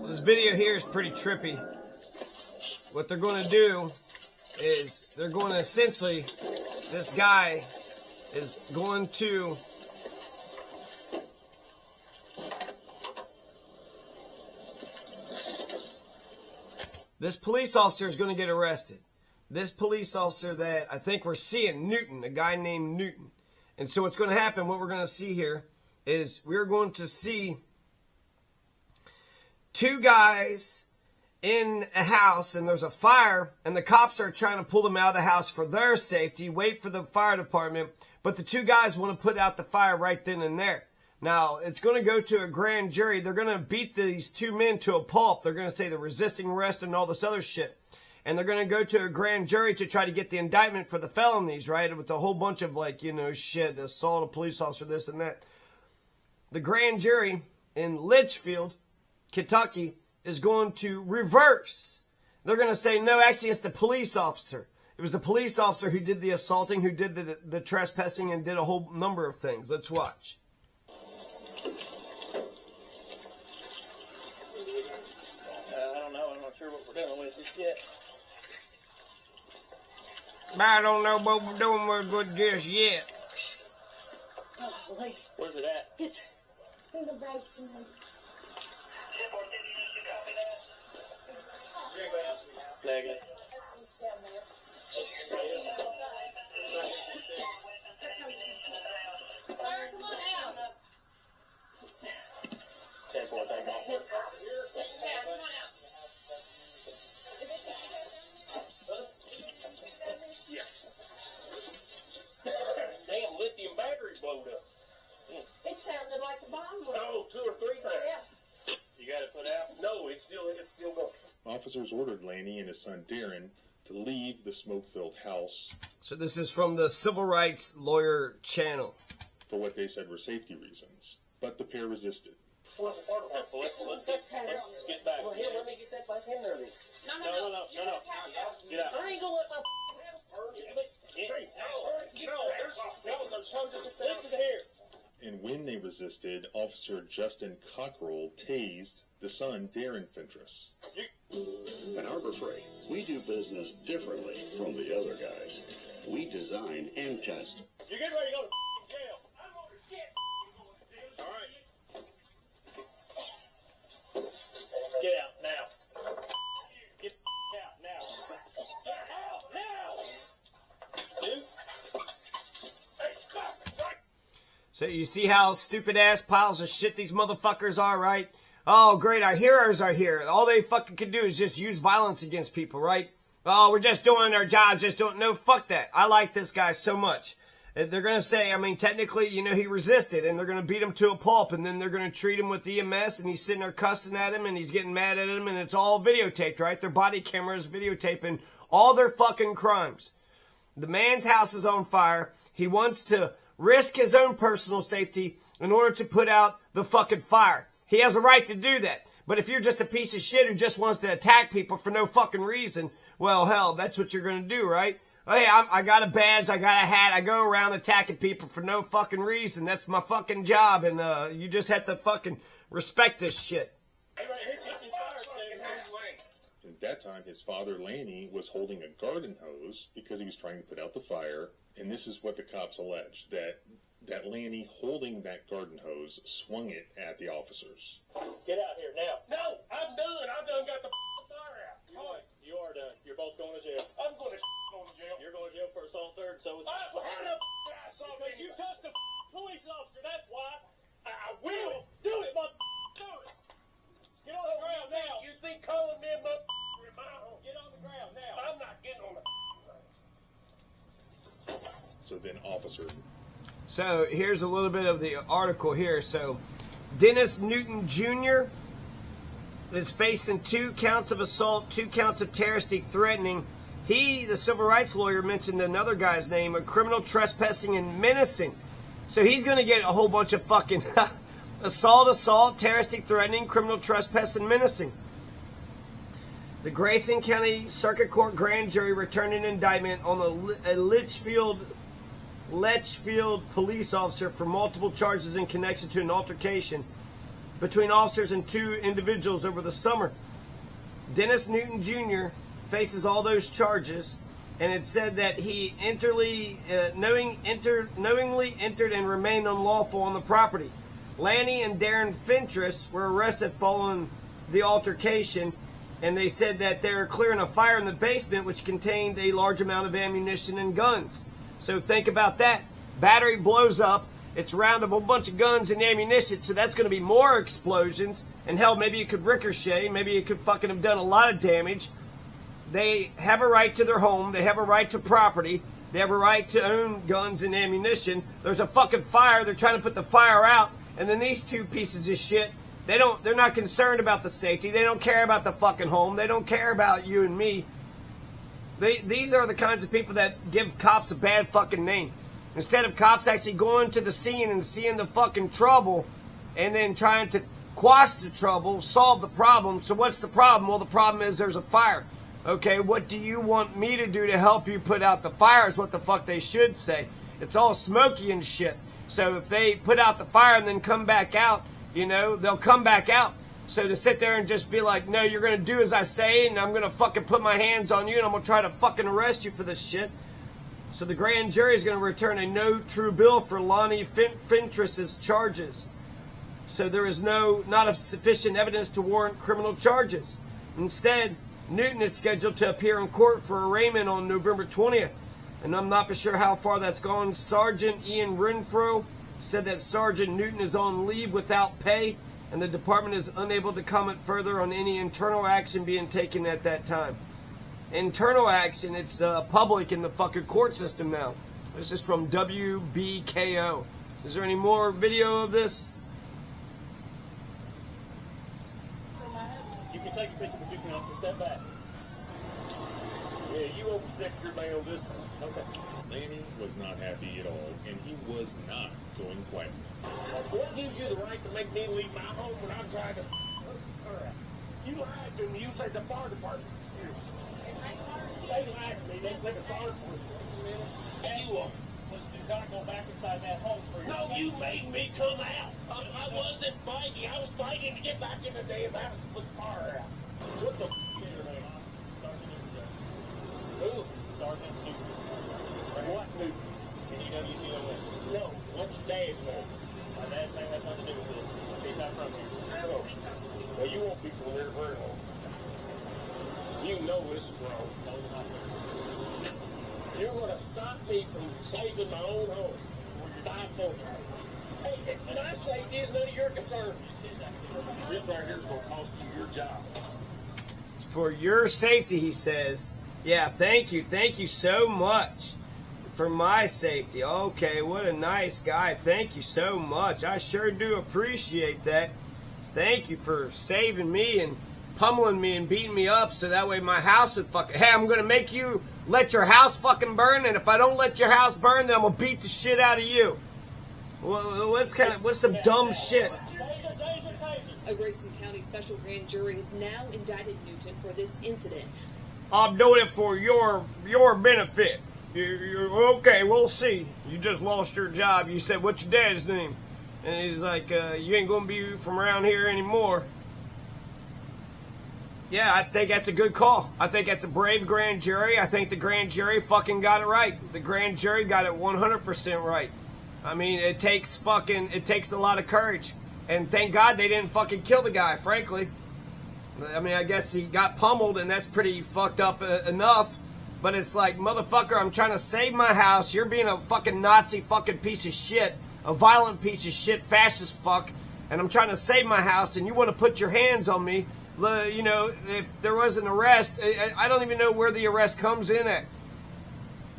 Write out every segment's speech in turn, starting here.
This video here is pretty trippy. What they're going to do is they're going to essentially, this guy is going to this police officer is going to get arrested. This police officer that I think we're seeing, Newton, a guy named Newton. And so what's going to happen, what we're going to see here, is we're going to see two guys in a house, and there's a fire, and the cops are trying to pull them out of the house for their safety, wait for the fire department, but the two guys want to put out the fire right then and there. Now, it's going to go to a grand jury. They're going to beat these two men to a pulp. They're going to say they're resisting arrest and all this other shit. And they're going to go to a grand jury to try to get the indictment for the felonies, right? With a whole bunch of, like, you know, shit, assault a police officer, this and that. The grand jury in Leitchfield, Kentucky, is going to reverse. They're going to say, no, actually, it's the police officer. It was the police officer who did the assaulting, who did the trespassing, and did a whole number of things. Let's watch. I don't know. I'm not sure what we're dealing with just yet. I don't know what we're doing with just yet. Oh, boy. Where's it at? It's in the basement. Legally. Sir, come on out. 10-4, thank you. Yeah, come on out. Damn, lithium battery blowed up. It sounded like a bomb went. Oh, 2 or 3 times. Yeah. You got it put out? No, it's still going. Officers ordered Laney and his son Darren to leave the smoke-filled house So this is from the Civil Rights Lawyer channel. for what they said were safety reasons, but the pair resisted. Let's get back. Well, here, let me get that back in there then. No. Get out. I ain't gonna let my Listen here. And when they resisted, Officer Justin Cockrell tased the son Darren Fentress. At Harbor Freight, we do business differently from the other guys. We design and test. You're getting ready to go to jail. I'm going to shit. All right. Get out now. Get out now. Get out now. Dude. Hey, stop. So you see how stupid ass piles of shit these motherfuckers are, right? Oh, great, our heroes are here. All they fucking can do is just use violence against people, right? Oh, we're just doing our jobs, no, fuck that. I like this guy so much. They're going to say, I mean, technically, you know, he resisted, and they're going to beat him to a pulp, and then they're going to treat him with EMS, and he's sitting there cussing at him, and he's getting mad at him, and it's all videotaped, right? Their body cameras videotaping all their fucking crimes. The man's house is on fire. He wants to risk his own personal safety in order to put out the fucking fire. He has a right to do that. But if you're just a piece of shit who just wants to attack people for no fucking reason, well, hell, that's what you're going to do, right? Hey, I got a badge, I got a hat, I go around attacking people for no fucking reason. That's my fucking job, and you just have to fucking respect this shit. At that time, his father, Laney, was holding a garden hose because he was trying to put out the fire. And this is what the cops alleged, that Laney, holding that garden hose, swung it at the officers. Get out here now. No, I'm done. I done got the fire out. All right, you are done. You're both going to jail. I'm going to jail. You're going to jail for assault third, so is he. Because you touched a police officer, that's why. I will do it, do it. Get on the ground now. You think calling me a get on the ground now. I'm not getting on the So then Officer... So here's a little bit of the article here. So Dennis Newton Jr. is facing 2 counts of assault, 2 counts of terroristic threatening. He, the civil rights lawyer, mentioned another guy's name, a criminal trespassing and menacing. So he's going to get a whole bunch of fucking assault, terroristic threatening, criminal trespassing, menacing. The Grayson County Circuit Court grand jury returned an indictment on a Leitchfield police officer for multiple charges in connection to an altercation between officers and two individuals over the summer. Dennis Newton Jr. faces all those charges, and it said that he knowingly entered and remained unlawful on the property. Lanny and Darren Fentress were arrested following the altercation, and they said that they're clearing a fire in the basement which contained a large amount of ammunition and guns. So think about that. Battery blows up. It's around a whole bunch of guns and ammunition, so that's going to be more explosions. And hell, maybe it could ricochet. Maybe it could fucking have done a lot of damage. They have a right to their home. They have a right to property. They have a right to own guns and ammunition. There's a fucking fire. They're trying to put the fire out. And then these two pieces of shit, they're not concerned about the safety. They don't care about the fucking home. They don't care about you and me. These are the kinds of people that give cops a bad fucking name. Instead of cops actually going to the scene and seeing the fucking trouble and then trying to quash the trouble, solve the problem. So what's the problem? Well, the problem is there's a fire. Okay, what do you want me to do to help you put out the fire is what the fuck they should say. It's all smoky and shit. So if they put out the fire and then come back out, you know, they'll come back out. So to sit there and just be like, no, you're going to do as I say, and I'm going to fucking put my hands on you, and I'm going to try to fucking arrest you for this shit. So the grand jury is going to return a no true bill for Lonnie Fentress's charges. So there is not sufficient evidence to warrant criminal charges. Instead, Newton is scheduled to appear in court for arraignment on November 20th. And I'm not for sure how far that's gone. Sergeant Ian Renfro said that Sergeant Newton is on leave without pay, and the department is unable to comment further on any internal action being taken at that time. Internal action, it's public in the fucking court system now. This is from WBKO. Is there any more video of this? You can take a picture, but you can also step back. Yeah, you overstepped your bounds this time. Okay. Lanny was not happy at all, and he was not going quietly. What gives you the right to make me leave my home when I'm trying to her out? You lied to me. You said the fire department. They lied to me. They said the fire department. And you was to kind of go back inside that home for your. No, you made me come out. I wasn't fighting. I was fighting to get back in the damn house and put the fire out. What the is your name? Sergeant Newton. Who? Sergeant Newton. What Newton? N-E-W-T-O-N. No. What's your dad's name? My dad's name has nothing to do with this. He's not from here. No. Well, you won't be from here very long. You know this is wrong. No, you're not. You're going to stop me from saving my own home. Stop for me. Hey, when I say it's none of your concern. This right here is going to cost you your job. For your safety, he says. Yeah, thank you so much. For my safety. Okay, what a nice guy. Thank you so much. I sure do appreciate that. Thank you for saving me and pummeling me and beating me up so that way my house would fucking... Hey, I'm going to make you let your house fucking burn, and if I don't let your house burn, then I'm going to beat the shit out of you. Well, what's some dumb shit? A Grayson County special grand jury has now indicted Newton for this incident. I'm doing it for your benefit. Okay, we'll see. You just lost your job. You said, what's your dad's name? And he's like, you ain't going to be from around here anymore. Yeah, I think that's a good call. I think that's a brave grand jury. I think the grand jury fucking got it right. The grand jury got it 100% right. I mean, it takes a lot of courage. And thank God they didn't fucking kill the guy, frankly. I mean, I guess he got pummeled, and that's pretty fucked up enough. But it's like, motherfucker, I'm trying to save my house. You're being a fucking Nazi fucking piece of shit. A violent piece of shit, fascist fuck. And I'm trying to save my house, and you want to put your hands on me. You know, if there was an arrest, I don't even know where the arrest comes in at.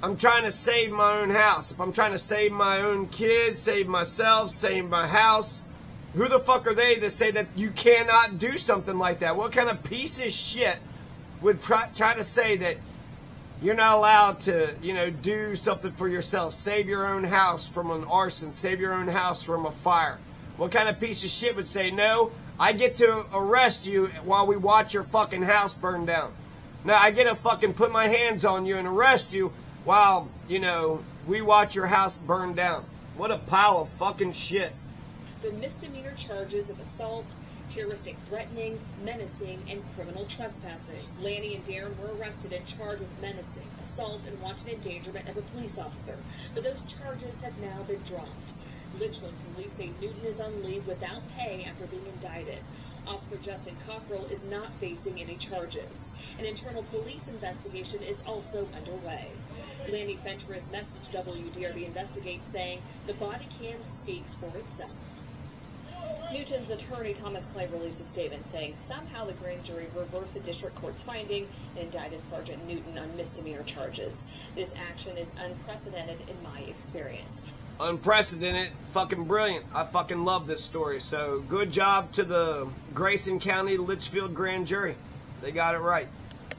I'm trying to save my own house. If I'm trying to save my own kids, save myself, save my house, who the fuck are they to say that you cannot do something like that? What kind of piece of shit would try to say that you're not allowed to, you know, do something for yourself? Save your own house from an arson. Save your own house from a fire. What kind of piece of shit would say, no, I get to arrest you while we watch your fucking house burn down? Now, I get to fucking put my hands on you and arrest you while, you know, we watch your house burn down. What a pile of fucking shit. for misdemeanor charges of assault, terroristic threatening, menacing, and criminal trespassing. Lanny and Darren were arrested and charged with menacing, assault, and wanton endangerment of a police officer, but those charges have now been dropped. Leitchfield police say Newton is on leave without pay after being indicted. Officer Justin Cockrell is not facing any charges. An internal police investigation is also underway. Lanny Fentress messaged WDRB Investigate saying the body cam speaks for itself. Newton's attorney, Thomas Clay, released a statement saying somehow the grand jury reversed the district court's finding and indicted Sergeant Newton on misdemeanor charges. This action is unprecedented in my experience. Unprecedented, fucking brilliant. I fucking love this story. So good job to the Grayson County Leitchfield grand jury. They got it right.